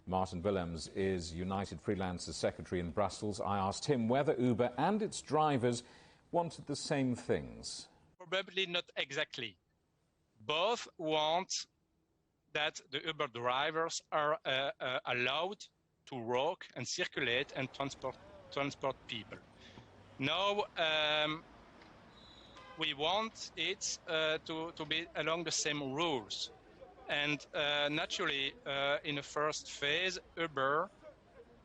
Martin Willems is United Freelancers Secretary in Brussels. I asked him whether Uber and its drivers wanted the same things. Probably not exactly. Both want that the Uber drivers are allowed to work and circulate and transport people. Now, we want it to be along the same rules. And naturally, in the first phase, Uber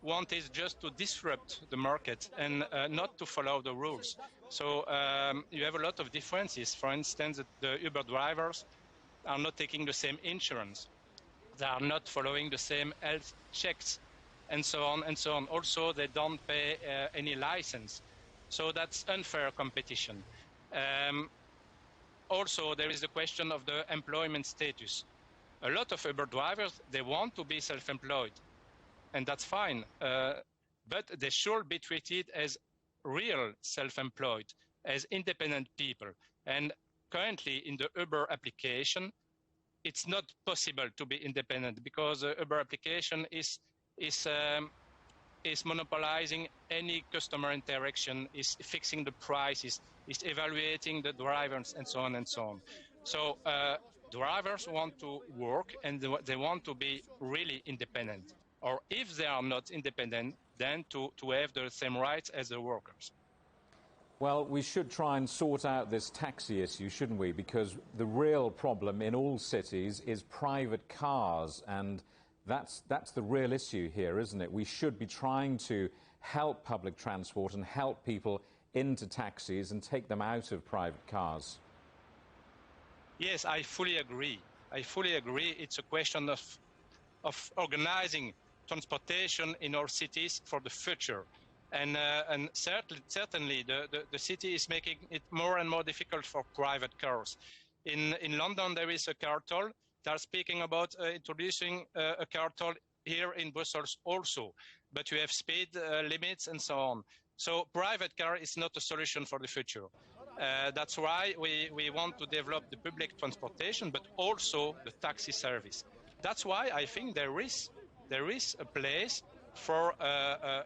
wanted just to disrupt the market and not to follow the rules. So you have a lot of differences. For instance, the Uber drivers are not taking the same insurance. They are not following the same health checks, and so on and so on. Also, they don't pay any license. So that's unfair competition. Also, there is the question of the employment status. A lot of Uber drivers, they want to be self-employed, and that's fine. But they should be treated as real self-employed, as independent people. And currently in the Uber application, it's not possible to be independent because the Uber application is monopolizing any customer interaction, is fixing the prices, is evaluating the drivers, and so on and so on. So drivers want to work and they want to be really independent. Or if they are not independent, then to have the same rights as the workers. Well, we should try and sort out this taxi issue, shouldn't we? Because the real problem in all cities is private cars, and that's the real issue here, isn't it? We should be trying to help public transport and help people into taxis and take them out of private cars. Yes, I fully agree. I fully agree. It's a question of organizing transportation in our cities for the future. And certainly the city is making it more and more difficult for private cars. In London, there is a car toll. They are speaking about introducing a car toll here in Brussels also. But you have speed limits and so on. So private car is not a solution for the future. That's why we want to develop the public transportation, but also the taxi service. That's why I think there is a place for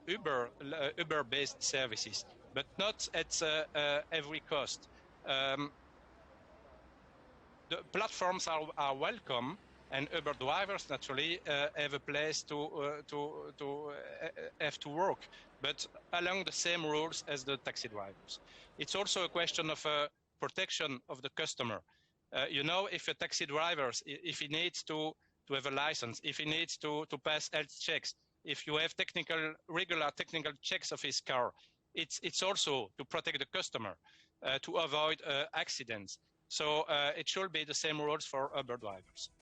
Uber-based services, but not at every cost. The platforms are welcome, and Uber drivers naturally have a place to have to work, but along the same rules as the taxi drivers. It's also a question of protection of the customer. You know, if a taxi driver, if he needs to have a license, if he needs to pass health checks, if you have regular technical checks of his car, it's also to protect the customer, to avoid accidents. So it should be the same rules for Uber drivers.